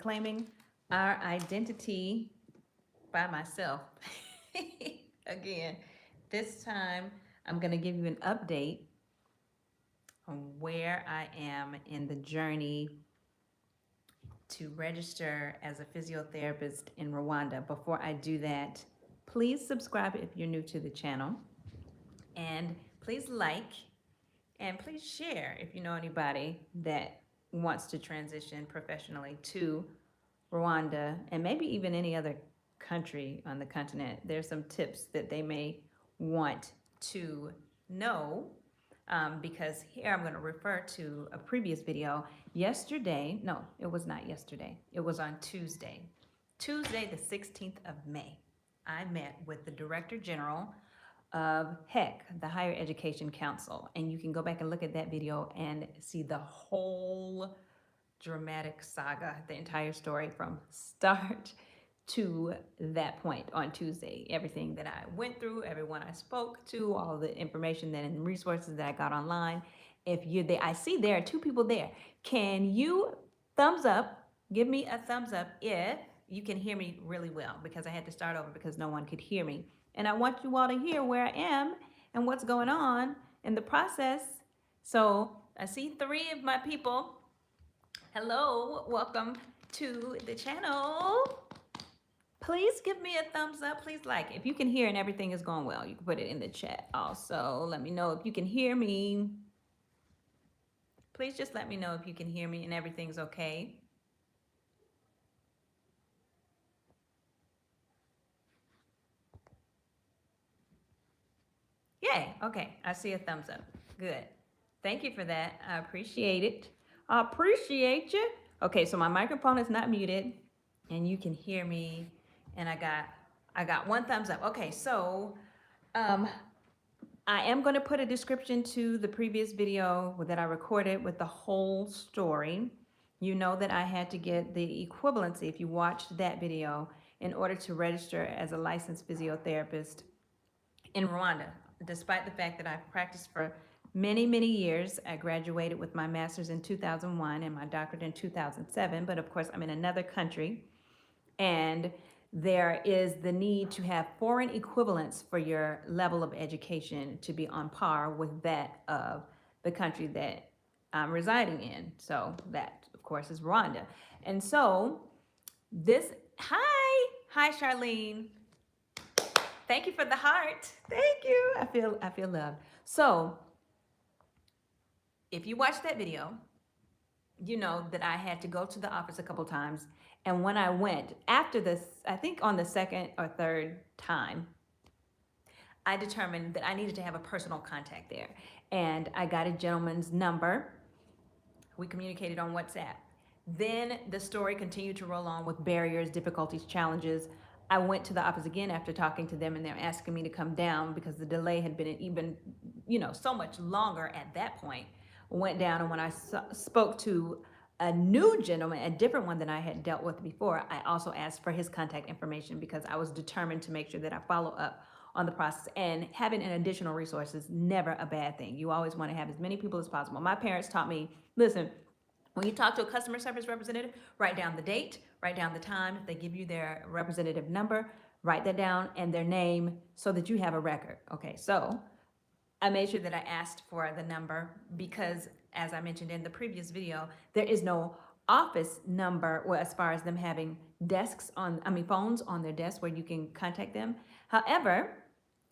claiming our identity by myself. Again, this time I'm going to give you an update on where I am in the journey to register as a physiotherapist in Rwanda. Before I do that, please subscribe if you're new to the channel, and please like, and please share if you know anybody that wants to transition professionally to Rwanda, and maybe even any other country on the continent. There's some tips that they may want to know, because here I'm going to refer to a previous video. Yesterday, no, it was not yesterday. It was on Tuesday, the 16th of May. I met with the Director General of HEC, the Higher Education Council, and you can go back and look at that video and see the whole dramatic saga, the entire story from start to that point on Tuesday. Everything that I went through, everyone I spoke to, all the information that and resources that I got online. If you're there, I see there are two people there. Can you thumbs up? Give me a thumbs up if you can hear me really well, because I had to start over because no one could hear me. And I want you all to hear where I am and what's going on in the process. So I see 3 of my people. Hello, welcome to the channel. Please give me a thumbs up. Please like. If you can hear and everything is going well, you can put it in the chat also. Let me know if you can hear me. Please just let me know if you can hear me and everything's okay. Yay, okay, I see a thumbs up. Good. Thank you for that. I appreciate it. I appreciate you. Okay, so my microphone is not muted and you can hear me, and I got 1 thumbs up. Okay, so I am going to put a description to the previous video that I recorded with the whole story. You know that I had to get the equivalency, if you watched that video, in order to register as a licensed physiotherapist in Rwanda. Despite the fact that I've practiced for many, many years, I graduated with my master's in 2001 and my doctorate in 2007, but of course I'm in another country, and there is the need to have foreign equivalents for your level of education to be on par with that of the country that I'm residing in. So that, of course, is Rwanda. And so hi Charlene. Thank you for the heart. Thank you. I feel loved. So if you watch that video, you know that I had to go to the office a couple times. And when I went, after this, I think on the 2nd or 3rd time, I determined that I needed to have a personal contact there. And I got a gentleman's number. We communicated on WhatsApp. Then the story continued to roll on with barriers, difficulties, challenges. I went to the office again after talking to them, and they're asking me to come down because the delay had been even, so much longer at that point. Went down, and when I spoke to a new gentleman, a different one than I had dealt with before, I also asked for his contact information because I was determined to make sure that I follow up on the process. And having an additional resource is never a bad thing. You always want to have as many people as possible. My parents taught me, listen, when you talk to a customer service representative, write down the date, write down the time. If they give you their representative number, write that down and their name so that you have a record. Okay, so I made sure that I asked for the number because, as I mentioned in the previous video, there is no office number, well, as far as them having phones on their desk where you can contact them. However,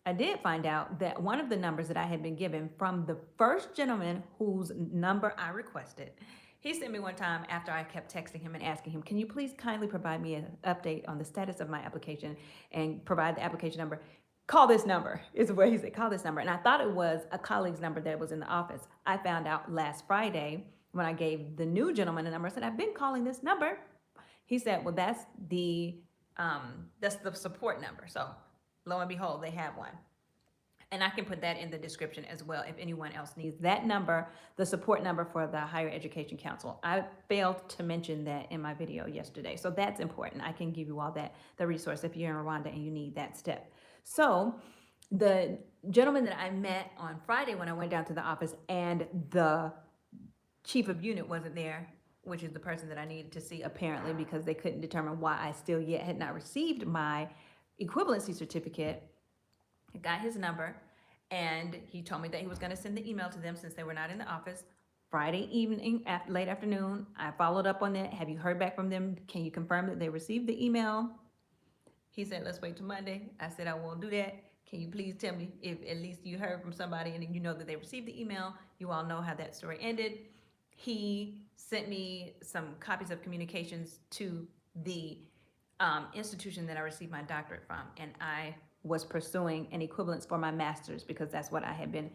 I did find out that one of the numbers that I had been given from the first gentleman whose number I requested, he sent me one time after I kept texting him and asking him, can you please kindly provide me an update on the status of my application and provide the application number? Call this number, is what he said, call this number. And I thought it was a colleague's number that was in the office. I found out last Friday when I gave the new gentleman a number. I said, I've been calling this number. He said, well, that's the support number. So lo and behold, they have one. And I can put that in the description as well if anyone else needs that number, the support number for the Higher Education Council. I failed to mention that in my video yesterday. So that's important. I can give you all the resource if you're in Rwanda and you need that step. So the gentleman that I met on Friday when I went down to the office and the chief of unit wasn't there, which is the person that I needed to see apparently because they couldn't determine why I still yet had not received my equivalency certificate. I got his number and he told me that he was going to send the email to them since they were not in the office. Friday evening, late afternoon, I followed up on that. Have you heard back from them? Can you confirm that they received the email? He said, let's wait till Monday. I said, I won't do that. Can you please tell me if at least you heard from somebody and you know that they received the email? You all know how that story ended. He sent me some copies of communications to the institution that I received my doctorate from, and I was pursuing an equivalence for my master's because that's what I had been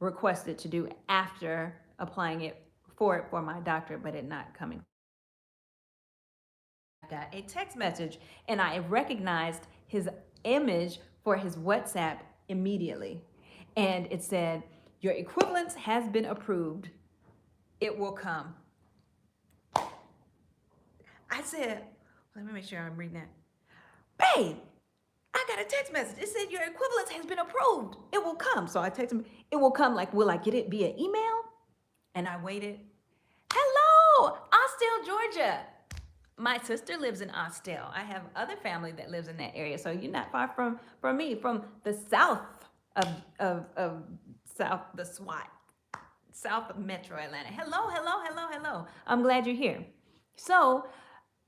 requested to do after applying for my doctorate, but it not coming. I got a text message and I recognized his image for his WhatsApp immediately. And it said, your equivalence has been approved. It will come. I said, let me make sure I'm reading that. Babe, I got a text message. It said your equivalence has been approved. It will come. So I texted him, it will come. Like, will I get it via email? And I waited. Hello, Austell, Georgia. My sister lives in Austell. I have other family that lives in that area. So you're not far from me, from the south of South, the SWAT, south of Metro Atlanta. Hello. I'm glad you're here. So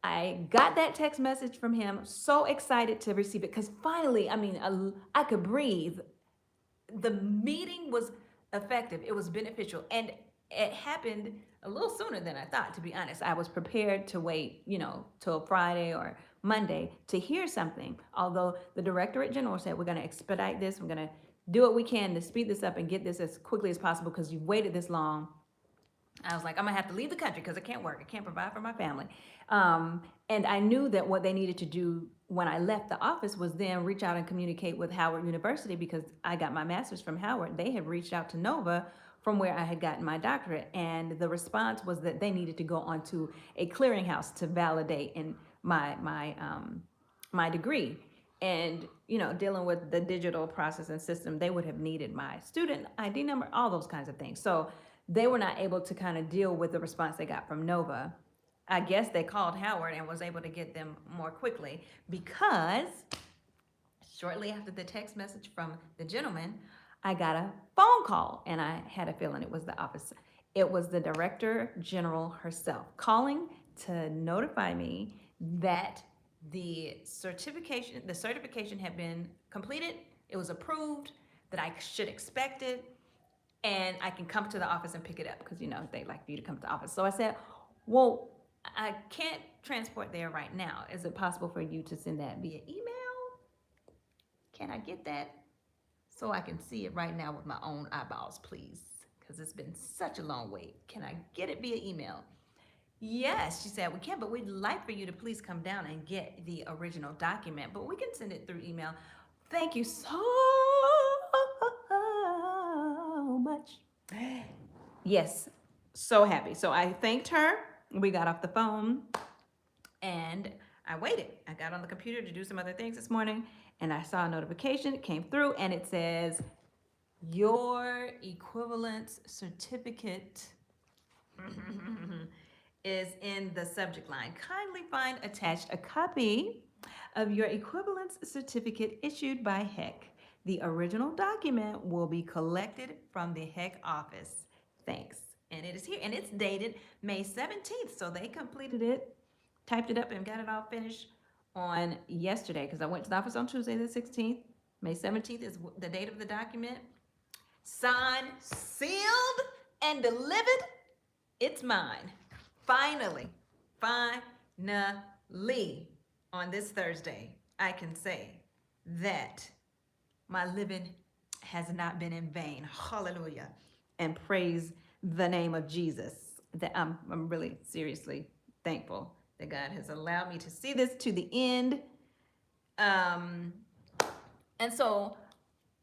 I got that text message from him, so excited to receive it because finally, I could breathe. The meeting was effective. It was beneficial. And it happened a little sooner than I thought, to be honest. I was prepared to wait, till Friday or Monday to hear something. Although the Directorate General said, we're going to expedite this. We're going to do what we can to speed this up and get this as quickly as possible because you've waited this long. I was like, I'm gonna have to leave the country because I can't work. I can't provide for my family. And I knew that what they needed to do when I left the office was then reach out and communicate with Howard University because I got my master's from Howard. They had reached out to Nova from where I had gotten my doctorate. And the response was that they needed to go onto a clearinghouse to validate in my degree. And, dealing with the digital process and system, they would have needed my student ID number, all those kinds of things. So they were not able to kind of deal with the response they got from Nova. I guess they called Howard and was able to get them more quickly because shortly after the text message from the gentleman, I got a phone call and I had a feeling it was the office. It was the Director General herself calling to notify me that the certification had been completed. It was approved, that I should expect it, and I can come to the office and pick it up because, they like for you to come to the office. So I said, well, I can't transport there right now. Is it possible for you to send that via email? Can I get that so I can see it right now with my own eyeballs, please? Because it's been such a long wait. Can I get it via email? Yes, she said, we can, but we'd like for you to please come down and get the original document, but we can send it through email. Thank you so much. Yes, so happy. So I thanked her. We got off the phone and I waited. I got on the computer to do some other things this morning and I saw a notification. It came through and it says, your equivalence certificate is in the subject line. Kindly find attached a copy of your equivalence certificate issued by HEC. The original document will be collected from the HEC office. Thanks. And it is here, and it's dated May 17th. So they completed it, typed it up, and got it all finished on yesterday because I went to the office on Tuesday the 16th. May 17th is the date of the document. Signed, sealed, and delivered. It's mine. Finally, on this Thursday, I can say that my living has not been in vain. Hallelujah. And praise the name of Jesus. That I'm really seriously thankful that God has allowed me to see this to the end. And so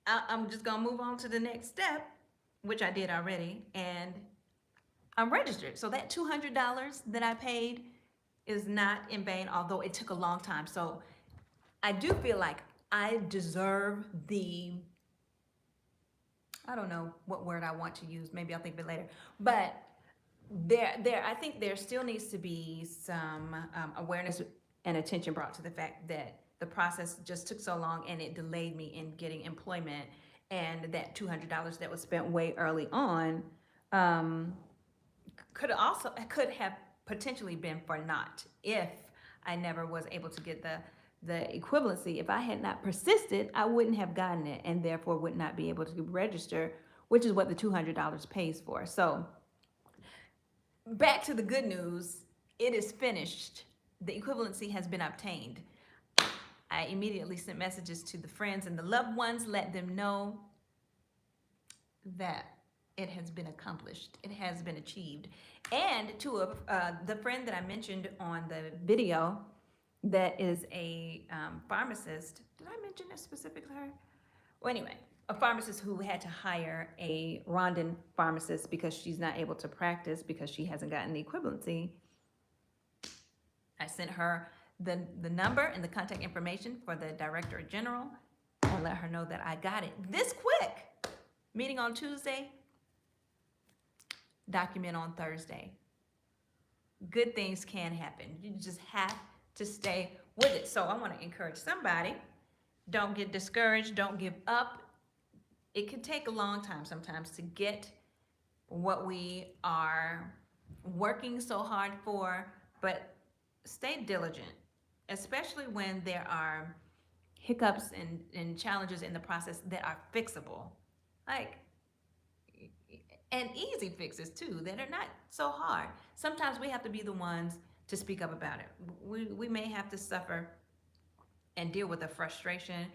I'm just gonna move on to the next step, which I did already, and I'm registered. So that $200 that I paid is not in vain, although it took a long time. So I do feel like I deserve I don't know what word I want to use. Maybe I'll think of it later. But I think there still needs to be some awareness and attention brought to the fact that the process just took so long and it delayed me in getting employment, and that $200 that was spent way early on um, could have potentially been for naught if I never was able to get the equivalency. If I had not persisted, I wouldn't have gotten it, and therefore would not be able to register, which is what the $200 pays for. So back to the good news, it is finished. The equivalency has been obtained. I immediately sent messages to the friends and the loved ones, let them know that it has been accomplished, it has been achieved. And to the friend that I mentioned on the video that is a pharmacist, did I mention that specifically her? Well, anyway, a pharmacist who had to hire a Rwandan pharmacist because she's not able to practice because she hasn't gotten the equivalency. I sent her the number and the contact information for the Director General and let her know that I got it this quick. Meeting on Tuesday, document on Thursday. Good things can happen. You just have to stay with it. So I want to encourage somebody, don't get discouraged, don't give up. It can take a long time sometimes to get what we are working so hard for, but stay diligent, especially when there are hiccups and challenges in the process that are fixable. Like, and easy fixes too, that are not so hard. Sometimes we have to be the ones to speak up about it. We may have to suffer and deal with the frustration,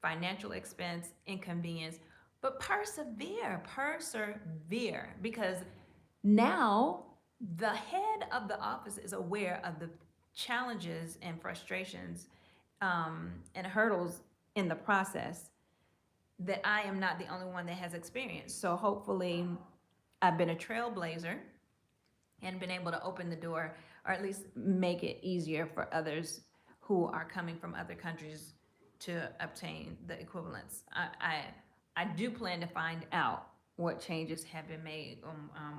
financial expense, inconvenience, but persevere, because now the head of the office is aware of the challenges and frustrations and hurdles in the process that I am not the only one that has experienced. So hopefully I've been a trailblazer and been able to open the door, or at least make it easier for others who are coming from other countries to obtain the equivalence. I do plan to find out what changes have been made,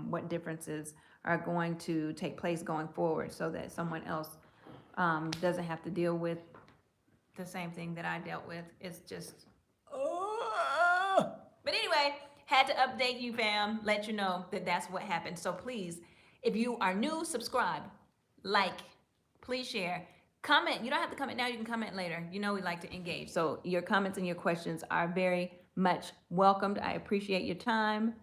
what differences are going to take place going forward, so that someone else doesn't have to deal with the same thing that I dealt with. It's just, but anyway, had to update you, fam, let you know that that's what happened. So please, if you are new, subscribe, like, please share, comment. You don't have to comment now, you can comment later. You know we like to engage. So your comments and your questions are very much welcomed. I appreciate your time.